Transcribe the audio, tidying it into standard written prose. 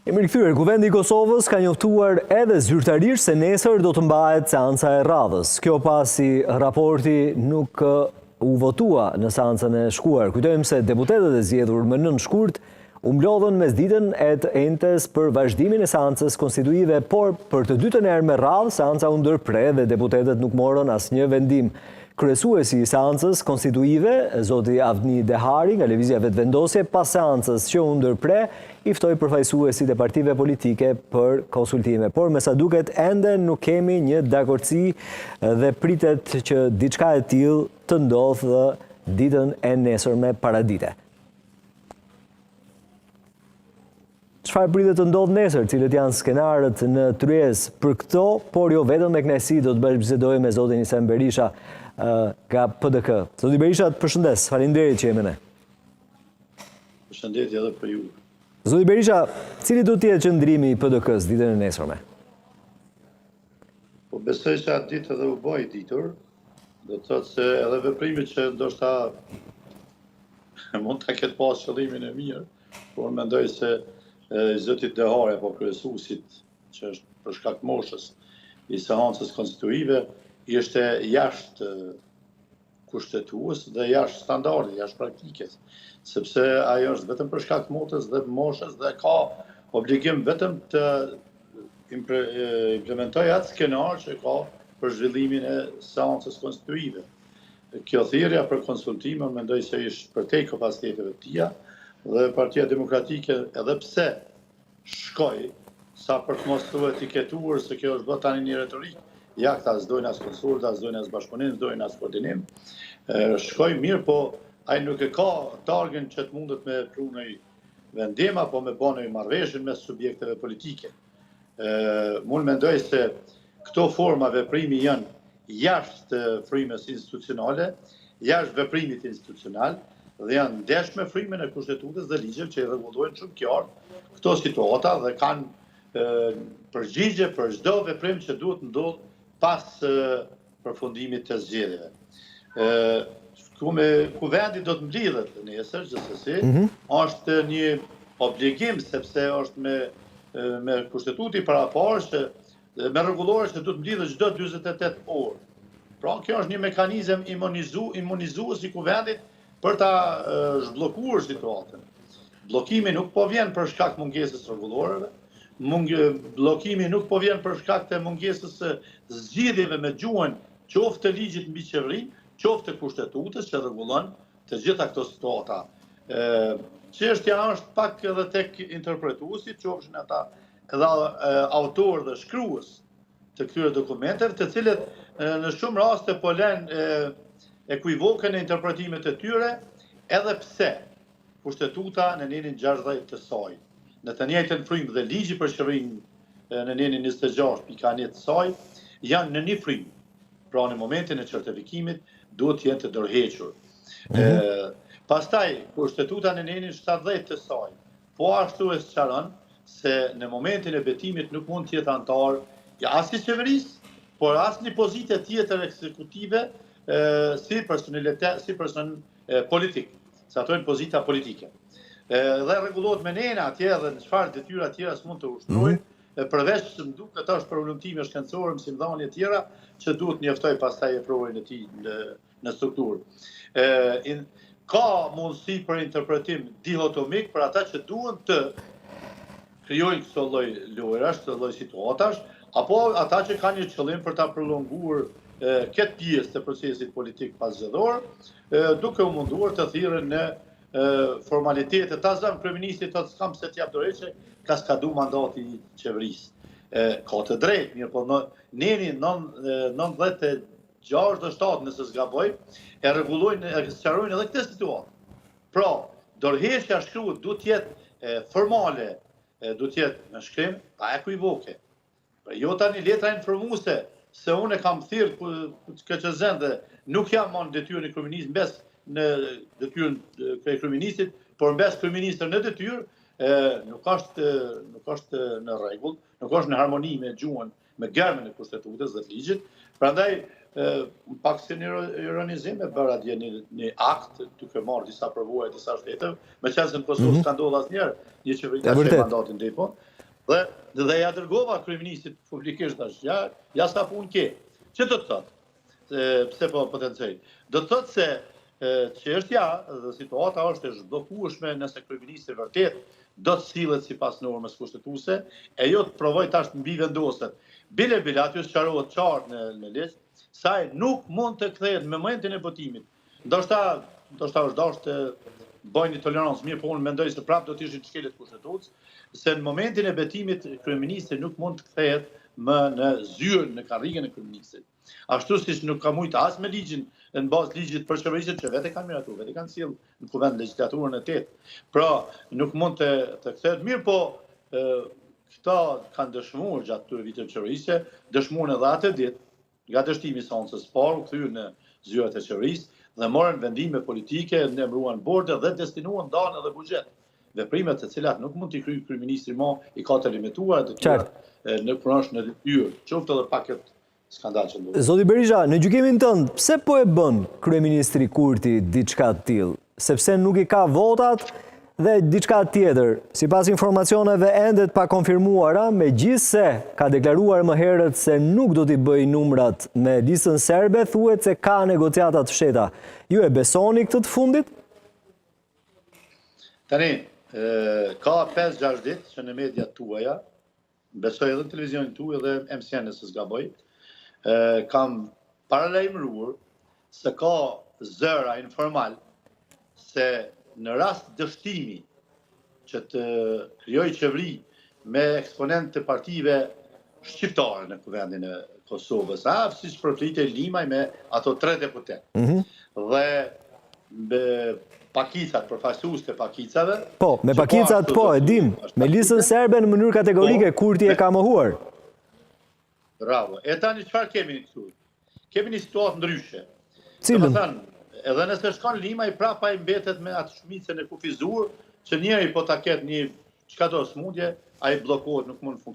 Jemi rikthyer, Kuvendi i Kosovës ka njoftuar edhe zyrtarisht se nesër do të mbahet seanca e radhës. Kjo pasi raporti nuk u votua në seancën e shkuar. Kujtojmë se deputetët e zgjedhur më 9 shkurt u mblodhën mesditën e të enjtes për vazhdimin e seancës konstituive, por për të dytën herë me radhë seanca u ndërpre dhe deputetët nuk morën asnjë vendim. Kryesuesi i seancës konstituive, zoti Avni Dehari, nga Lëvizja Vetëvendosje, pas seancës që u ndërpre, i ftoi përfaqësuesit e partive politike për konsultime. Por me sa duket ende nuk kemi një dakordsi dhe pritet që diçka e tillë të ndodhë ditën e nesërme paradite. Çfarë pritet të ndodhë nesër, cilët janë skenarët në tryezë për këto, por jo vetëm me kënaqësi do të bisedoj me zotin Isem Berisha nga PDK. Zoti Berisha, të përshëndes, faleminderit që jemi ne. Përshëndetje edhe për ju. Zoti Berisha, cili do të jetë qëndrimi i PDK-s ditën e nesërme? Po besoj se atë ditë edhe u bë ditur, do të thotë se edhe veprimi që ndoshta mund ta ketë pas qëllimin e mirë, por mendoj se zotit Dehari apo kryesuesit që është për shkak të moshës i seancës konstituive ishte jashtë kushtetues dhe jashtë standardit, jashtë praktikës, sepse ajo është vetëm për shkak të moshës dhe ka obligim vetëm të implementoj atë skenar që ka për zhvillimin e seancës konstituive. Kjo thirrja për konsultime mendoj se ishte përtej kapaciteteve të tija dhe Partia Demokratike edhe pse shkoi sa për të mos thuar etiketuar se kjo është bërë tani një retorik, ja këta s'dojnë as konsulta, s'dojnë as bashkëpunim, s'dojnë as koordinim. Shkoi mirë, po ai nuk e ka targen që të mundet me pru në vendim apo me bënë marrëveshje mes subjekteve politike. Unë mendoj se këto forma veprimi janë jashtë frymës institucionale, jashtë veprimit institucional dhe janë ndesh me frymën e kushtetutës dhe ligjeve që i rregullojnë shumë qartë këto situata dhe kanë përgjigje për çdo veprim që duhet ndodh pas përfundimit të zgjedhjeve. Kuvendi do të mblidhet nesër, gjithsesi, është një obligim sepse është me kushtetuti paraporë që me rregullore që do të mblidhet çdo 48 orë. Pra kjo është një mekanizëm imunizues i kuvendit për ta zhbllokuar situatën. Bllokimi nuk po vjen për shkak mungesës rregulloreve, bllokimi nuk po vjen për shkak të mungesës së zgjidhjeve me gjuhën qoftë të ligjit mbi qeverinë, qoftë të kushtetues që rregullon të gjitha këto situata. Çështja është pak edhe tek interpretuesit, qofshin ata edhe autor dhe shkrues të këtyre dokumenteve, të cilët në shumë raste po lënë ekuivokën e interpretimet e tyre, edhe pse kushtetuta në nenin 60 të saj, në të njëjtën frymë dhe ligji për qeverinë në nenin 26.1 të saj, janë në një frymë. Pra në momentin e certifikimit duhet të jenë të dorëhequr. Pastaj, kushtetuta në nenin 70 të saj, po ashtu e sqaron se në momentin e betimit nuk mund të jetë antar as i qeverisë, por as një pozitë tjetër ekzekutive si person politik, se ato janë pozita politike. Dhe rregullohet me nena atje dhe në çfarë detyra tjera s'mund të ushtrojnë, përveç se më duket është për ulëmtime shkencore, mësimdhënie tjera që duhet njoftoj pastaj e provën e tij në strukturë. Ka mundësi për interpretim dihotomik për ata që duhen të krijojnë këto lloj lojrash, këto lloj situatash, apo ata që kanë një qëllim për ta prolonguar këtë pjesë të procesit politik pasgjedhor, duke u munduar të thirrën në formalitete. Ta zënë kryeministri thotë s'kam se t'jap dorëheqje, ka skadu mandati i qeverisë. Ka të drejtë, mirë po neni 96-7 nëse s'gaboj, e rregullojnë, e sqarojnë edhe këtë situatë. Pra, dorëheqja shkruhet duhet të jetë formale, duhet të jetë në shkrim, pa ekuivoke. Jo tani letra informuese se unë kam thirrë KQZ dhe nuk jam në detyrën e kryeministit mbes në detyrën e kryeministit, por mbes kryeministër në detyrë, nuk është në rregull, nuk është në harmoni me gjuhën, me gërmën e kushtetutës dhe të ligjit. Prandaj pak si një ironizim e bërë atje një akt duke marrë disa përvoja disa shteteve, me qenë se në Kosovë s'ka ndodhur asnjëherë një qeveri ka sheh mandatin drejt. Dhe ja dërgova kryeministit publikisht tash, ja sa punë ke. Që do të thotë? Pse po potencoj? Do të thotë se çështja dhe situata është e zhbllokueshme nëse kryeministri vërtet do të sillet sipas normës kushtetuese, e jo të provoj tash të mbi vendoset. Bile aty sqarohet qartë në ligj, saj nuk mund të kthehet në momentin e votimit. Ndoshta është dashur bëjnë tolerancë, mirë, po unë mendoj se prapë do të ishin çkelet kushtetues, se në momentin e betimit kryeministri nuk mund të kthehet më në zyrën, në karrigën e kryeministrit. Ashtu siç nuk ka mujtë as me ligjin, në bazë ligjit për qeverisjen që vetë kanë miratuar, vetë kanë sjellë në kuvend legjislaturën e 8. Pra, nuk mund të kthehet mirë, po këta kanë dëshmuar gjatë këtyre viteve qeverisje, dëshmuan edhe atë ditë, nga dështimi i seancës parë, u kthyen në zyrat e qeverisë dhe morën vendime politike, ndemruan borde dhe destinuan danë edhe buxhet. Veprimet të cilat nuk mund t'i kryejë kryeministri më i ka të limituar në kur është në detyrë, qoftë edhe pak këtë skandal që ndodh. Zoti Berisha, në gjykimin tënd, pse po e bën kryeministri Kurti diçka të tillë? Sepse nuk i ka votat dhe diçka tjetër, sipas informacioneve ende të pakonfirmuara, megjithse ka deklaruar më herët se nuk do t'i bëjë numrat me listën serbe, thuhet se ka negociata të fshehta. Ju e besoni këtë të fundit? Tani, ka 5-6 ditë që në mediat tuaja, besoj edhe në televizionin tuaj dhe MCN nëse s'gaboj, kam paralajmëruar se ka zëra informal se në rast dështimi që të krijojë qeveri me eksponent të partive shqiptare në kuvendin e Kosovës, siç përflitet Limaj me ato 3 deputet. Dhe pakicat, përfaqësues të pakicave. Po, me pakicat po, e dim. Me listën serbe në mënyrë kategorike, Kurti e ka mohuar. Bravo. E tani çfarë kemi këtu? Kemi një situatë ndryshe. Cilën? Edhe nëse shkon Lima, i prapa i mbetet me atë shumicën e kufizuar, që njëri po ta ketë një çka do smundje, ai bllokohet, nuk mund